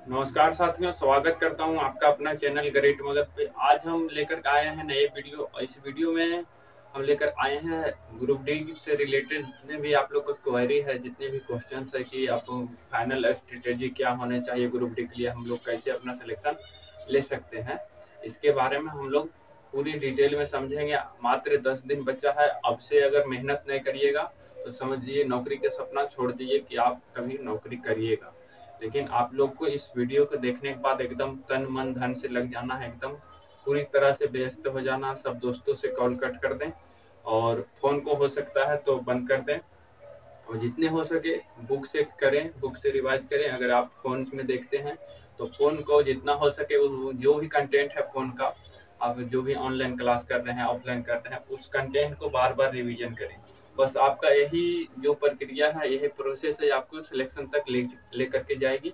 नमस्कार साथियों, स्वागत करता हूं आपका अपना चैनल ग्रेट मगध पे। आज हम लेकर आए हैं नए वीडियो और इस वीडियो में हम लेकर आए हैं ग्रुप डी से रिलेटेड जितने भी आप लोग को क्वेरी है, जितने भी क्वेश्चंस है कि आप फाइनल स्ट्रेटेजी क्या होने चाहिए ग्रुप डी के लिए, हम लोग कैसे अपना सिलेक्शन ले सकते हैं, इसके बारे में हम लोग पूरी डिटेल में समझेंगे। मात्र 10 दिन बचा है। अब से अगर मेहनत नहीं करिएगा तो समझिए नौकरी का सपना छोड़ दीजिए कि आप कभी नौकरी करिएगा। लेकिन आप लोग को इस वीडियो को देखने के बाद एकदम तन मन धन से लग जाना है, एकदम पूरी तरह से व्यस्त हो जाना। सब दोस्तों से कॉल कट कर दें और फोन को हो सकता है तो बंद कर दें, और जितने हो सके बुक से करें, बुक से रिवाइज करें। अगर आप फोन में देखते हैं तो फोन को जितना हो सके जो भी कंटेंट है फोन का, आप जो भी ऑनलाइन क्लास कर रहे हैं, ऑफलाइन कर रहे हैं, उस कंटेंट को बार बार रिवीजन करें। बस आपका यही जो प्रक्रिया है, यही प्रोसेस है, आपको सिलेक्शन तक ले करके जाएगी।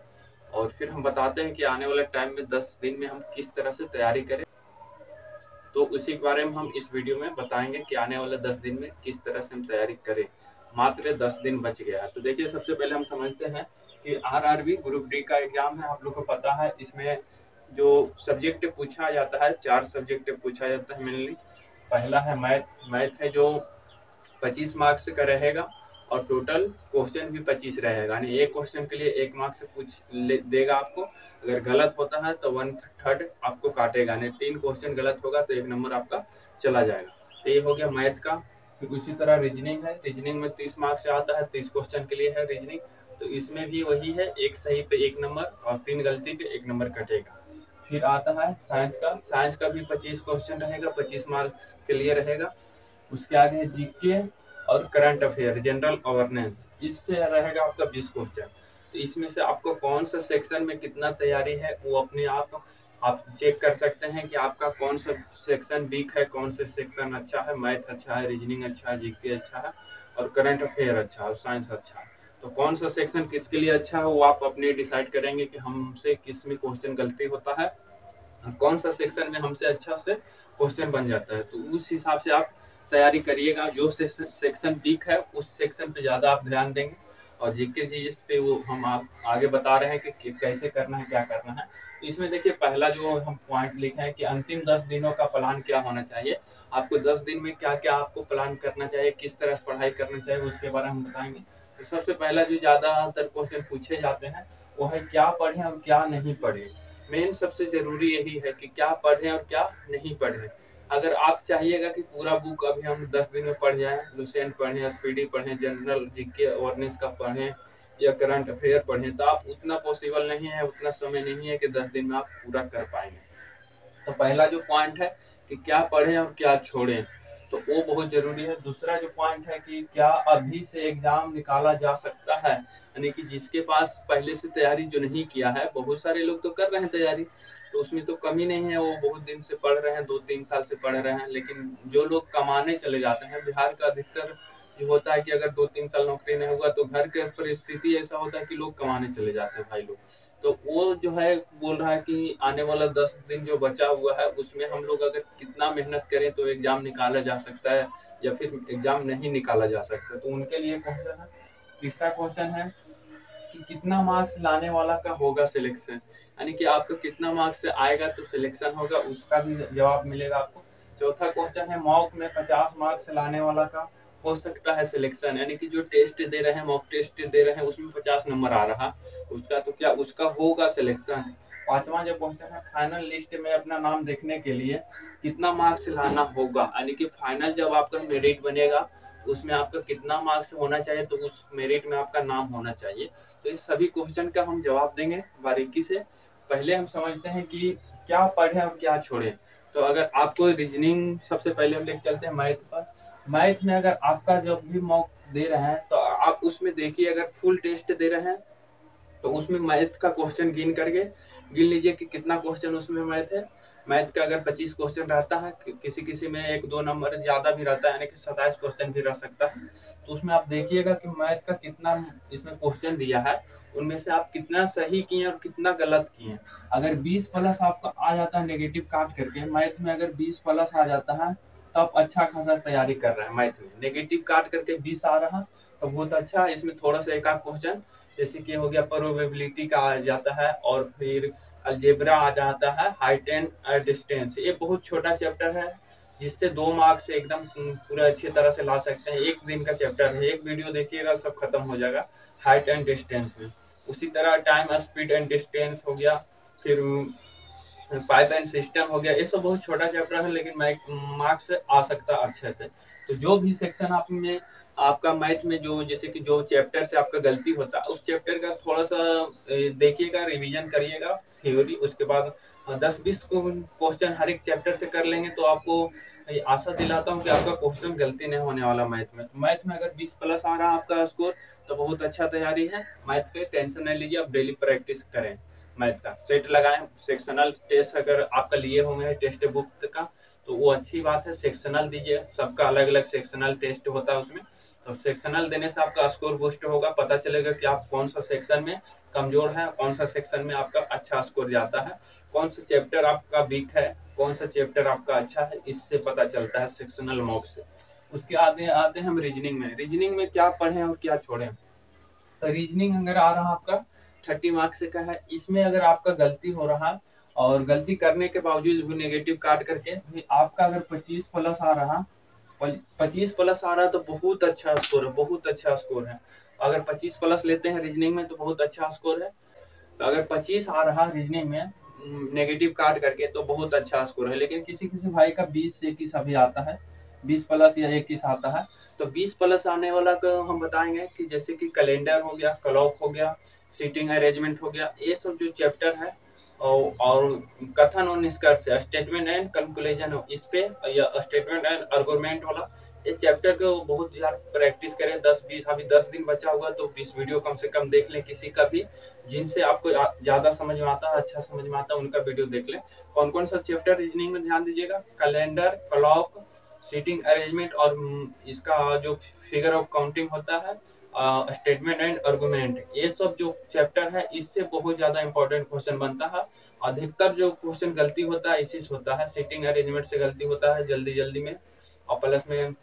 और फिर हम बताते हैं कि आने वाले टाइम में 10 दिन में हम किस तरह से तैयारी करें। तो उसी के बारे में हम इस वीडियो में बताएंगे कि आने वाले 10 दिन में किस तरह से हम तैयारी करें। मात्र 10 दिन बच गया है। तो देखिए, सबसे पहले हम समझते हैं कि आरआरबी ग्रुप डी का एग्जाम है, आप लोग को पता है। इसमें जो सब्जेक्ट पूछा जाता है, 4 सब्जेक्ट पूछा जाता है मेनली। पहला है मैथ। मैथ है जो 25 मार्क्स का रहेगा और टोटल क्वेश्चन भी 25 रहेगा, यानी एक क्वेश्चन के लिए 1 मार्क्स देगा आपको। अगर गलत होता है तो 1/3 आपको काटेगा, नहीं 3 क्वेश्चन गलत होगा तो 1 नंबर आपका चला जाएगा। तो ये हो गया मैथ का। फिर उसी तरह रीजनिंग है। रीजनिंग में 30 मार्क्स से आता है, 30 क्वेश्चन के लिए है रीजनिंग। तो इसमें भी वही है, एक सही पे 1 नंबर और 3 गलती पे 1 नंबर कटेगा। फिर आता है साइंस का। साइंस का भी 25 क्वेश्चन रहेगा, 25 मार्क्स के लिए रहेगा। उसके आगे है जीके और करंट अफेयर, जनरल अवेयरनेस, इससे रहेगा आपका 20 क्वेश्चन। तो इसमें से आपको कौन सा सेक्शन में कितना तैयारी है वो अपने आप चेक कर सकते हैं कि आपका कौन सा सेक्शन वीक है, कौन सा सेक्शन अच्छा है। मैथ अच्छा है, रीजनिंग अच्छा है, जीके अच्छा है और करंट अफेयर अच्छा है और साइंस अच्छा है। तो कौन सा सेक्शन किसके लिए अच्छा है वो आप अपने डिसाइड करेंगे कि हमसे किस में क्वेश्चन गलती होता है, कौन सा सेक्शन में हमसे अच्छा से क्वेश्चन बन जाता है। तो उस हिसाब से आप तैयारी करिएगा। जो सेक्शन वीक है उस सेक्शन पे ज़्यादा आप ध्यान देंगे, और जीके जीएस पे वो हम आप आगे बता रहे हैं कि कैसे करना है, क्या करना है। तो इसमें देखिए, पहला जो हम पॉइंट लिखे हैं कि अंतिम 10 दिनों का प्लान क्या होना चाहिए। आपको 10 दिन में क्या क्या आपको प्लान करना चाहिए, किस तरह से पढ़ाई करनी चाहिए, उसके बारे में हम बताएंगे। तो सबसे पहला जो ज़्यादातर क्वेश्चन पूछे जाते हैं वो है क्या पढ़ें और क्या नहीं पढ़ें। मेन सबसे जरूरी यही है कि क्या पढ़ें और क्या नहीं पढ़ें। अगर आप चाहिएगा कि पूरा बुक अभी हम 10 दिन में पढ़ जाएं, लुसेंट पढ़ें, एसपीडी पढ़ें, जनरल जीके अवेयरनेस का पढ़ें या करंट अफेयर पढ़ें, तो आप उतना पॉसिबल नहीं है, उतना समय नहीं है कि 10 दिन में आप पूरा कर पाएंगे। तो पहला जो पॉइंट है कि क्या पढ़ें और क्या छोड़ें, तो वो बहुत जरूरी है। दूसरा जो पॉइंट है कि क्या अभी से एग्जाम निकाला जा सकता है, यानी कि जिसके पास पहले से तैयारी जो नहीं किया है, बहुत सारे लोग तो कर रहे हैं तैयारी, तो उसमें तो कमी नहीं है, वो बहुत दिन से पढ़ रहे हैं, 2-3 साल से पढ़ रहे हैं। लेकिन जो लोग कमाने चले जाते हैं, बिहार का अधिकतर ये होता है कि अगर 2-3 साल नौकरी नहीं हुआ तो घर के परिस्थिति ऐसा होता है कि लोग कमाने चले जाते हैं भाई लोग। तो वो जो है बोल रहा है कि आने वाला 10 दिन जो बचा हुआ है उसमें हम लोग अगर कितना मेहनत करें तो एग्जाम निकाला जा सकता है या फिर एग्जाम नहीं निकाला जा सकता। तो उनके लिए क्वेश्चन है। तीसरा क्वेश्चन है कि कितना मार्क्स लाने वाला का होगा सिलेक्शन, यानी कि आपका कितना मार्क्स से आएगा तो सिलेक्शन होगा, उसका भी जवाब मिलेगा आपको। चौथा क्वेश्चन है मॉक में 50 मार्क्स लाने वाला का हो सकता है सिलेक्शन, यानी कि जो टेस्ट दे रहे हैं, मॉक टेस्ट दे रहे हैं, उसमें 50 नंबर आ रहा उसका, तो क्या उसका होगा सिलेक्शन। पांचवा जो क्वेश्चन है फाइनल लिस्ट में अपना नाम देखने के लिए कितना मार्क्स लाना होगा, यानी कि फाइनल जब आपका मेरिट बनेगा उसमें आपका कितना मार्क्स होना चाहिए, तो उस मेरिट में आपका नाम होना चाहिए। तो इस सभी क्वेश्चन का हम जवाब देंगे बारीकी से। पहले हम समझते हैं कि क्या पढ़ें और क्या छोड़ें। तो अगर आपको रीजनिंग, सबसे पहले हम लेके चलते हैं मैथ पर। मैथ में अगर आपका जब भी मॉक दे रहे हैं तो आप उसमें देखिए, अगर फुल टेस्ट दे रहे हैं तो उसमें मैथ का क्वेश्चन गिन लीजिए कि कितना क्वेश्चन उसमें मैथ है। मैथ का अगर 25 क्वेश्चन रहता है, किसी किसी में 1-2 नंबर ज्यादा भी रहता है, यानी कि 27 क्वेश्चन भी रह सकता है। तो उसमें आप देखिएगा कि मैथ का कितना इसमें क्वेश्चन दिया है, उनमें से आप कितना सही किए और कितना गलत किए। अगर 20 प्लस आपका आ जाता है नेगेटिव काट करके, मैथ में अगर 20 प्लस आ जाता है तो आप अच्छा खासा तैयारी कर रहे हैं। मैथ में नेगेटिव काट करके 20 आ रहा तो बहुत अच्छा। इसमें थोड़ा सा एक आध क्वेश्चन जैसे कि हो गया प्रोबेबिलिटी का आ जाता है, और फिर अलजेब्रा आ जाता है, हाइट एंड डिस्टेंस। ये बहुत छोटा चैप्टर है जिससे 2 मार्क्स से एकदम पूरा अच्छी तरह से ला सकते हैं। एक दिन का चैप्टर है, एक वीडियो देखिएगा सब खत्म हो जाएगा हाइट एंड डिस्टेंस में। उसी तरह टाइम स्पीड एंड डिस्टेंस हो गया, फिर पाइप एंड सिस्टम हो गया। ये सब बहुत छोटा चैप्टर है लेकिन मार्क्स आ सकता है अच्छे से। तो जो भी सेक्शन आप में आपका मैथ में जो जैसे कि जो चैप्टर से आपका गलती होता है उस चैप्टर का थोड़ा सा देखिएगा, रिवीजन करिएगा थ्योरी। उसके बाद 10-20 क्वेश्चन हर एक चैप्टर से कर लेंगे तो आपको आशा दिलाता हूँ कि आपका क्वेश्चन गलती नहीं होने वाला मैथ में। मैथ में अगर 20+ आ रहा है आपका स्कोर तो बहुत अच्छा तैयारी है। मैथ पे टेंशन नहीं लीजिए, आप डेली प्रैक्टिस करें। मैथ का सेट लगाएं। सेक्शनल टेस्ट अगर आपका लिए होंगे टेस्ट बुक का तो वो अच्छी बात है, सेक्शनल दीजिए। सबका अलग अलग सेक्शनल टेस्ट होता है उसमें, तो सेक्शनल देने से आपका स्कोर बूस्ट होगा। पता चलेगा कि आप कौन सा सेक्शन में कमजोर है, कौन सा सेक्शन में आपका अच्छा स्कोर जाता है, कौन सा चैप्टर आपका वीक है, कौन सा चैप्टर आपका अच्छा है, इससे पता चलता है सेक्शनल मॉक से। उसके आगे आते हैं हम रीजनिंग में। रीजनिंग में क्या पढ़े और क्या छोड़े। तो रीजनिंग अगर आ रहा आपका 30 मार्क्स का है, इसमें अगर आपका गलती हो रहा है और गलती करने के बावजूद भी नेगेटिव काट करके आपका अगर 25+ आ रहा, 25+ आ रहा तो बहुत अच्छा स्कोर है, बहुत अच्छा स्कोर है। अगर 25+ लेते हैं रीजनिंग में तो बहुत अच्छा स्कोर है। तो अगर 25 आ रहा रीजनिंग में नेगेटिव काट करके तो बहुत अच्छा स्कोर है। लेकिन किसी किसी भाई का 20 से 21 अभी आता है, 20+ या 21 आता है। तो 20+ आने वाला को हम बताएंगे कि जैसे कि कैलेंडर हो गया, क्लॉक हो गया, सीटिंग अरेंजमेंट हो गया, ये सब जो चैप्टर है और कथन और निष्कर्ष, स्टेटमेंट एंड कंक्लूजन, इस पे या स्टेटमेंट एंड आर्गुमेंट वाला ये चैप्टर को बहुत ज्यादा प्रैक्टिस करें। 10-20 अभी 10 दिन बचा हुआ तो 20 वीडियो कम से कम देख लें किसी का भी, जिनसे आपको ज्यादा समझ में आता है, अच्छा समझ में आता है, उनका वीडियो देख लें। कौन कौन सा चैप्टर रीजनिंग में ध्यान दीजिएगा, कैलेंडर, क्लॉक, सीटिंग अरेंजमेंट और इसका जो फिगर ऑफ काउंटिंग होता है, स्टेटमेंट एंड आर्गुमेंट, ये सब जो चैप्टर है इससे बहुत ज्यादा इंपॉर्टेंट क्वेश्चन बनता है। अधिकतर जो क्वेश्चन गलती होता है इसी से होता है, सीटिंग अरेंजमेंट से गलती होता है जल्दी जल्दी में, और प्लस में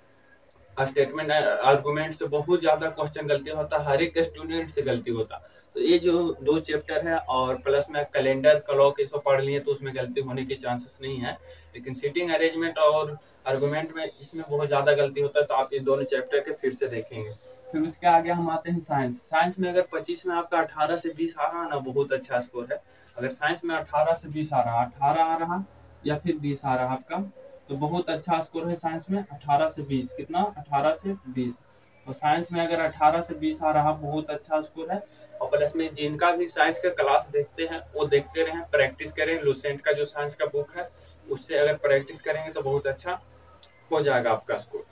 स्टेटमेंट आर्गुमेंट से बहुत ज्यादा क्वेश्चन गलती होता है, हर एक स्टूडेंट से गलती होता है। तो ये जो 2 चैप्टर है और प्लस में कैलेंडर क्लॉक ये सब पढ़ लिए तो उसमें गलती होने के चांसेस नहीं है। लेकिन सीटिंग अरेंजमेंट और आर्गुमेंट में इसमें बहुत ज्यादा गलती होता है, तो आप ये दोनों चैप्टर के फिर से देखेंगे। फिर उसके आगे हम आते हैं साइंस। साइंस में अगर 25 में आपका 18 से 20 आ रहा है ना, बहुत अच्छा स्कोर है। अगर साइंस में 18 से 20 आ रहा, 18 आ रहा या फिर 20 आ रहा आपका, तो बहुत अच्छा स्कोर है साइंस में। 18 से 20 कितना, 18 से 20। तो साइंस में अगर 18 से 20 आ रहा बहुत अच्छा स्कोर है। और प्लस में जिनका भी साइंस का क्लास देखते हैं वो देखते रहें, प्रैक्टिस करें। लुसेंट का जो साइंस का बुक है उससे अगर प्रैक्टिस करेंगे तो बहुत अच्छा हो जाएगा आपका स्कोर।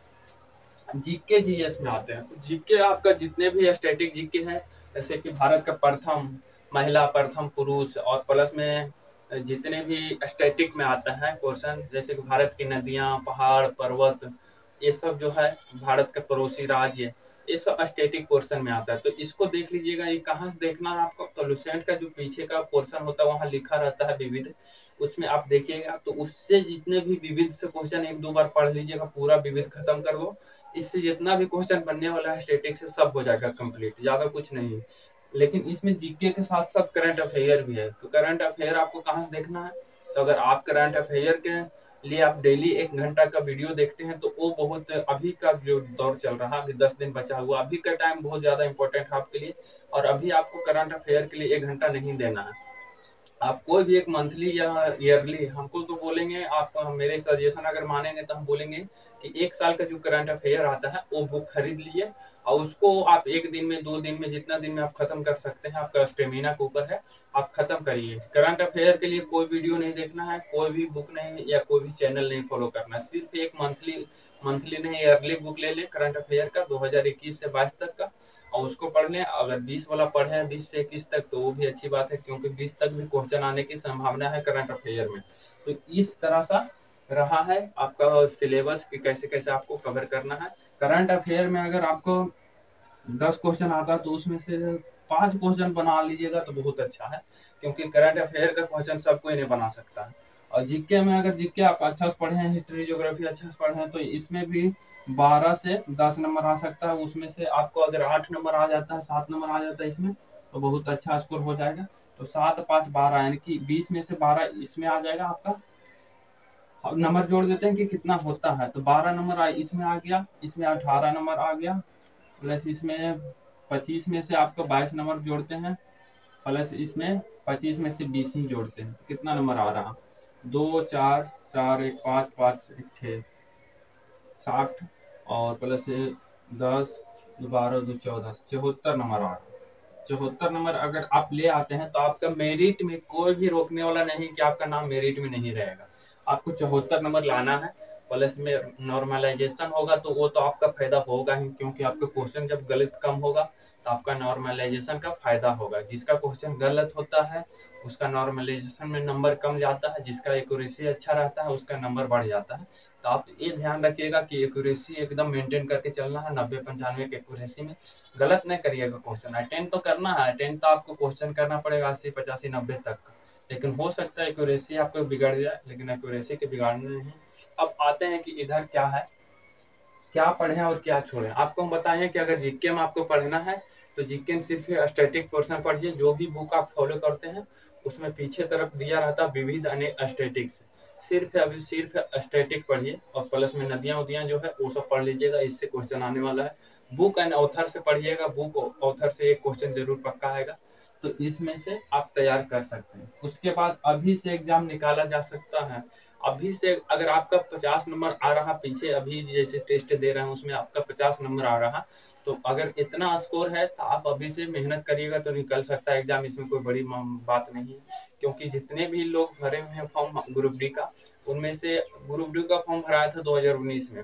जीके जीएस में आते हैं। जीके आपका जितने भी स्टैटिक जीके हैं, जैसे कि भारत का प्रथम महिला, प्रथम पुरुष, और प्लस में जितने भी स्टैटिक में आता है क्वेश्चन, जैसे कि भारत की नदियां, पहाड़, पर्वत, ये सब जो है भारत के पड़ोसी राज्य, ये सब स्टैटिक पोर्शन में आता है। तो इसको देख लीजिएगा। ये कहाँ से देखना है आपको, तो लुसेंट का जो पीछे का पोर्शन होता है वहाँ लिखा रहता है विविध, उसमें आप देखिएगा। तो उससे जितने भी विविध से क्वेश्चन 1-2 बार पढ़ लीजिएगा, पूरा विविध खत्म कर दो। इससे जितना भी क्वेश्चन बनने वाला है स्टैटिक से सब हो जाएगा कंप्लीट, ज्यादा कुछ नहीं है। लेकिन इसमें जीके के साथ साथ करंट अफेयर भी है। तो करंट अफेयर आपको कहाँ से देखना है, तो अगर आप करंट अफेयर के लिए आप डेली 1 घंटा का वीडियो देखते हैं तो वो बहुत, अभी का जो दौर चल रहा है, अभी 10 दिन बचा हुआ, अभी का टाइम बहुत ज्यादा इंपॉर्टेंट है आपके लिए। और अभी आपको करंट अफेयर के लिए 1 घंटा नहीं देना है। आप कोई भी एक मंथली या ईयरली, हमको तो बोलेंगे आप, मेरे सजेशन अगर मानेंगे तो हम बोलेंगे कि 1 साल का जो करंट अफेयर आता है वो बुक खरीद लीजिए, और उसको आप 1 दिन में, 2 दिन में, जितना दिन में आप खत्म कर सकते हैं, आपका स्टेमिना के ऊपर है, आप खत्म करिए। करंट अफेयर के लिए कोई वीडियो नहीं देखना है, कोई भी बुक नहीं या कोई भी चैनल नहीं फॉलो करना है, सिर्फ एक मंथली नहीं ईयरली बुक ले लें करंट अफेयर का 2021 से 22 तक का, और उसको पढ़ लें। अगर 20 वाला पढ़े हैं 20 से 21 तक तो वो भी अच्छी बात है, क्योंकि 20 तक भी क्वेश्चन आने की संभावना है करंट अफेयर में। तो इस तरह सा रहा है आपका सिलेबस कि कैसे कैसे आपको कवर करना है। करंट अफेयर में अगर आपको 10 क्वेश्चन आता है तो उसमें से 5 क्वेश्चन बना लीजिएगा तो बहुत अच्छा है, क्योंकि करंट अफेयर का क्वेश्चन सब कोई नहीं बना सकता है। और जीके में अगर जीके आप अच्छा से पढ़े हैं, हिस्ट्री ज्योग्राफी अच्छा से पढ़े हैं, तो इसमें भी 12 से 10 नंबर आ सकता है। उसमें से आपको अगर 8 नंबर आ जाता है, 7 नंबर आ जाता है इसमें, तो बहुत अच्छा स्कोर हो जाएगा। तो 7 5 12 यानी कि 20 में से 12 इसमें आ जाएगा आपका। अब नंबर जोड़ देते हैं कि कितना होता है। तो 12 नंबर इसमें आ गया, इसमें 18 नंबर आ गया, प्लस इसमें 25 में से आपका 22 नंबर जोड़ते हैं, प्लस इसमें 25 में से 20 ही जोड़ते हैं। तो कितना नंबर आ रहा, 2 4 4 1 5 5 1 6 60 और प्लस 10 12 2 14 74 नंबर आ रहा। 74 नंबर अगर आप ले आते हैं तो आपका मेरिट में कोई भी रोकने वाला नहीं कि आपका नाम मेरिट में नहीं रहेगा। आपको 74 नंबर लाना है, प्लस में नॉर्मलाइजेशन होगा तो वो तो आपका फायदा होगा ही, क्योंकि आपका क्वेश्चन जब गलत कम होगा तो आपका नॉर्मलाइजेशन का फायदा होगा। जिसका क्वेश्चन गलत होता है उसका नॉर्मलाइजेशन में नंबर कम जाता है, जिसका एक्यूरेसी अच्छा रहता है उसका नंबर बढ़ जाता है। तो आप ये ध्यान रखिएगा कि एक्यूरेसी एकदम मेंटेन करके चलना है, 90-95 की एक्यूरेसी में गलत नहीं करिएगा क्वेश्चन। अटेंड तो करना है, अटेंड तो आपको क्वेश्चन करना पड़ेगा 80 85 90 तक का, लेकिन हो सकता है एक्यूरेसी आपको बिगड़ जाए, लेकिन एक्यूरेसी के बिगाड़ने नहीं। अब आते हैं कि इधर क्या है, क्या पढ़ें और क्या छोड़ें। आपको हम बताएं कि अगर जीके में आपको पढ़ना है तो जीके में सिर्फ स्टैटिक पोर्शन पढ़िए। जो भी बुक आप फॉलो करते हैं उसमें पीछे तरफ दिया रहता है विविध अनेक स्टैटिक्स, सिर्फ अभी सिर्फ स्टैटिक पढ़िए, और प्लस में नदियां उदियां जो है वो सब पढ़ लीजिएगा, इससे क्वेश्चन आने वाला है। बुक एंड ऑथर से पढ़िएगा, बुक ऑथर से एक क्वेश्चन जरूर पक्का आएगा, तो इसमें से आप तैयार कर सकते हैं। उसके बाद अभी से एग्जाम निकाला जा सकता है। अभी से अगर आपका 50 नंबर आ रहा, पीछे अभी जैसे टेस्ट दे रहे हैं उसमें आपका 50 नंबर आ रहा, तो अगर इतना स्कोर है तो आप अभी से मेहनत करिएगा तो निकल सकता है एग्जाम। इसमें कोई बड़ी बात नहीं है, क्योंकि जितने भी लोग भरे हुए हैं फॉर्म ग्रुप डी का, उनमें से ग्रुप डी का फॉर्म भराया था 2019 में,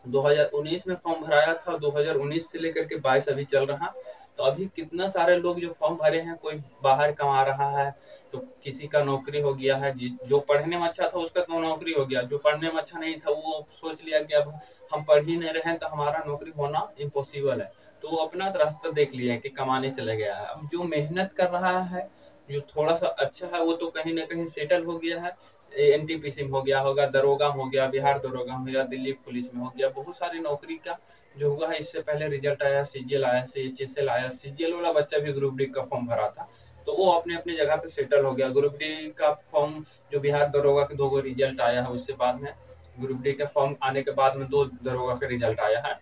2019 में फॉर्म भराया था, 2019 से लेकर के 22 अभी चल रहा। तो अभी कितना सारे लोग जो फॉर्म भरे हैं, कोई बाहर कमा रहा है, तो किसी का नौकरी हो गया है, जो पढ़ने में अच्छा था उसका तो नौकरी हो गया, जो पढ़ने में अच्छा नहीं था वो सोच लिया कि अब हम पढ़ ही नहीं रहे हैं तो हमारा नौकरी होना इम्पॉसिबल है, तो वो अपना रास्ता देख लिया है कि कमाने चला गया है। अब जो मेहनत कर रहा है, जो थोड़ा सा अच्छा है, वो तो कहीं ना कहीं सेटल हो गया है। एनटीपीसी में हो गया होगा, दरोगा में हो गया, बिहार दरोगा में हो गया, दिल्ली पुलिस में हो गया, बहुत सारी नौकरी का जो हुआ है। इससे पहले रिजल्ट आया, सीजीएल आया, सीएचएसएल आया, सीजीएल वाला बच्चा भी ग्रुप डी का फॉर्म भरा था, तो वो अपने अपने जगह पे सेटल हो गया। ग्रुप डी का फॉर्म जो बिहार दरोगा के 2 रिजल्ट आया है, उससे बाद में ग्रुप डी का फॉर्म आने के बाद में 2 दरोगा का रिजल्ट आया है,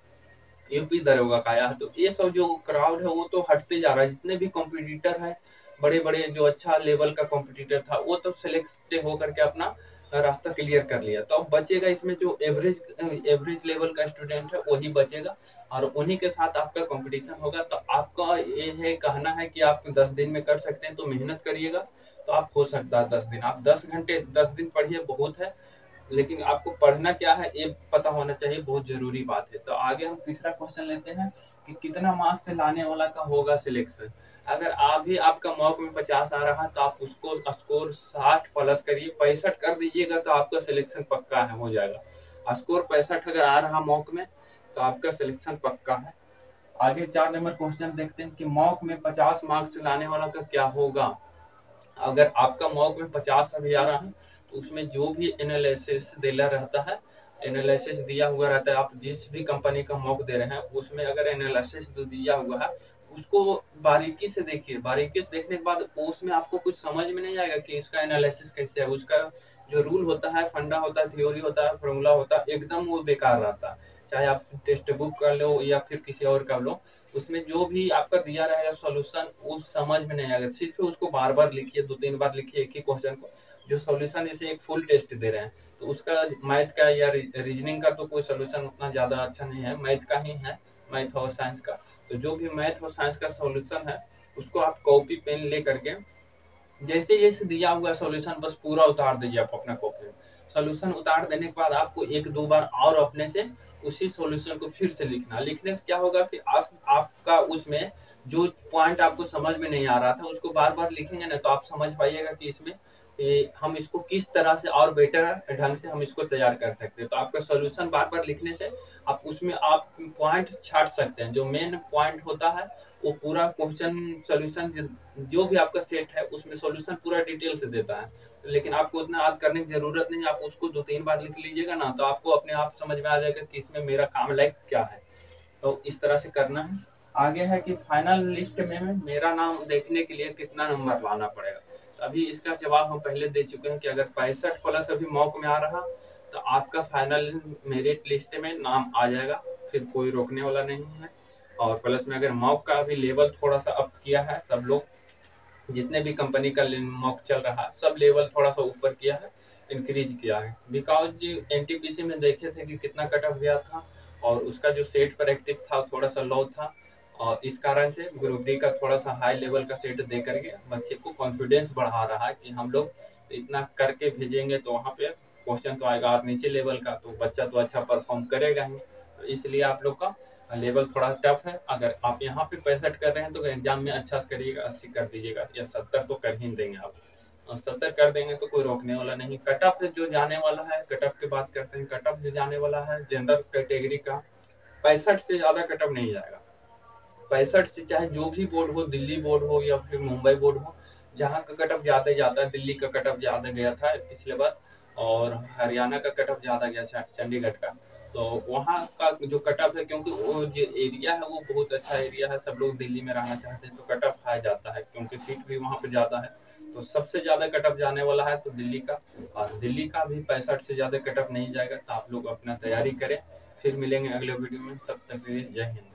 यूपी दरोगा का आया है। तो ये सब जो क्राउड है वो तो हटते जा रहा है। जितने भी कॉम्पिटिटर है, बड़े बड़े जो अच्छा लेवल का कॉम्पिटिटर था, वो तो सिलेक्ट होकर के अपना रास्ता क्लियर कर लिया। तो अब बचेगा इसमें जो एवरेज लेवल का स्टूडेंट है वही बचेगा, और उन्हीं के साथ आपका कंपटीशन होगा। तो आपका ये है कहना है कि आप 10 दिन में कर सकते हैं, तो मेहनत करिएगा तो आप हो सकता है 10 दिन। आप 10 घंटे 10 दिन पढ़िए, बहुत है, लेकिन आपको पढ़ना क्या है ये पता होना चाहिए, बहुत जरूरी बात है। तो आगे हम तीसरा क्वेश्चन लेते हैं कि कितना मार्क्स से लाने वाला का होगा सिलेक्शन। अगर अभी आपका मॉक में 50 आ रहा तो आप उसको स्कोर 60 प्लस करिए, 65 कर दीजिएगा तो आपका सिलेक्शन पक्का है, हो जाएगा। स्कोर 65 अगर आ रहा मॉक में तो आपका सिलेक्शन पक्का है। आगे 4 नंबर क्वेश्चन देखते हैं कि मॉक में 50 मार्क्स लाने वाला का क्या होगा। अगर आपका मॉक में 50 अभी आ रहा है तो उसमें जो भी एनालिसिस दिया रहता है, एनालिसिस दिया हुआ रहता है, आप जिस भी कंपनी का मॉक दे रहे हैं उसमें अगर एनालिसिस जो दिया हुआ है उसको बारीकी से देखिए। बारीकी से देखने के बाद उसमें आपको कुछ समझ में नहीं आएगा कि इसका एनालिसिस कैसे है, उसका जो रूल होता है, फंडा होता है, थ्योरी होता है, फॉर्मूला होता है, एकदम वो बेकार रहता है। चाहे आप टेक्स्ट बुक कर लो या फिर किसी और कर लो, उसमें जो भी आपका दिया रहेगा सॉल्यूशन वो समझ में नहीं आएगा। सिर्फ उसको बार बार लिखिए, 2-3 बार लिखिए एक ही क्वेश्चन को। जो सॉल्यूशन इसे एक फुल टेस्ट दे रहे हैं तो उसका मैथ का या रीजनिंग का तो कोई सॉल्यूशन उतना ज्यादा अच्छा नहीं है, मैथ का ही है, मैथ और साइंस का। तो जो भी मैथ और साइंस का सॉल्यूशन है उसको आप कॉपी पेन ले करके जैसे जैसे दिया हुआ सॉल्यूशन बस पूरा उतार दीजिए आप अपना कॉपी में। सॉल्यूशन उतार देने के बाद आपको 1-2 बार और अपने से उसी सॉल्यूशन को फिर से लिखना। लिखने से क्या होगा कि आपका उसमें जो पॉइंट आपको समझ में नहीं आ रहा था उसको बार बार लिखेंगे ना, तो आप समझ पाइएगा कि इसमें हम इसको किस तरह से और बेटर ढंग से हम इसको तैयार कर सकते हैं। तो आपका सॉल्यूशन बार बार लिखने से आप उसमें आप पॉइंट छाट सकते हैं। जो मेन पॉइंट होता है वो पूरा क्वेश्चन सॉल्यूशन जो भी आपका सेट है उसमें सॉल्यूशन पूरा डिटेल से देता है, लेकिन आपको उतना याद करने की जरूरत नहीं। आप उसको 2-3 बार लिख लीजिएगा ना, तो आपको अपने आप समझ में आ जाएगा कि इसमें मेरा काम लायक क्या है। तो इस तरह से करना है। आगे है कि फाइनल लिस्ट में मेरा नाम देखने के लिए कितना नंबर लाना पड़ेगा। तो अभी इसका जवाब हम पहले दे चुके हैं कि अगर 65 प्लस अभी मॉक में आ रहा तो आपका फाइनल मेरिट लिस्ट में नाम आ जाएगा, फिर कोई रोकने वाला नहीं है। और प्लस में अगर मॉक का अभी लेवल थोड़ा सा अप किया है, सब लोग जितने भी कंपनी का मॉक चल रहा है सब लेवल थोड़ा सा ऊपर किया है, इंक्रीज किया है। बिकॉज एनटीपीसी में देखे थे कि कितना कट ऑफ गया था और उसका जो सेट प्रैक्टिस था थोड़ा सा लो था, और इस कारण से ग्रुप डी का थोड़ा सा हाई लेवल का सेट दे करके बच्चे को कॉन्फिडेंस बढ़ा रहा है कि हम लोग इतना करके भेजेंगे तो वहाँ पे क्वेश्चन तो आएगा, और नीचे लेवल का तो बच्चा तो अच्छा परफॉर्म करेगा ही। तो इसलिए आप लोग का लेवल थोड़ा टफ है। अगर आप यहाँ पे 65 कर रहे हैं तो एग्जाम में अच्छा से करिएगा, 80 कर दीजिएगा, या 70 तो कर ही देंगे आप, और 70 कर देंगे तो कोई रोकने वाला नहीं। कट ऑफ जो जाने वाला है, कट ऑफ की बात करते हैं, कट ऑफ जो जाने वाला है जनरल कैटेगरी का 65 से ज्यादा कट ऑफ नहीं जाएगा। 65 से चाहे जो भी बोर्ड हो, दिल्ली बोर्ड हो या फिर मुंबई बोर्ड हो, जहाँ का कट ऑफ ज्यादा जाता है। दिल्ली का कट ऑफ ज्यादा गया था पिछले बार, और हरियाणा का कट ऑफ ज्यादा गया था, चंडीगढ़ का। तो वहाँ का जो कट ऑफ है, क्योंकि वो जो एरिया है वो बहुत अच्छा एरिया है, सब लोग दिल्ली में रहना चाहते हैं, तो कट ऑफ हाई जाता है क्योंकि सीट भी वहाँ पे ज्यादा है। तो सबसे ज्यादा कट ऑफ जाने वाला है तो दिल्ली का, और दिल्ली का भी 65 से ज्यादा कट ऑफ नहीं जाएगा। तो आप लोग अपना तैयारी करें। फिर मिलेंगे अगले वीडियो में, तब तक के लिए जय हिंद।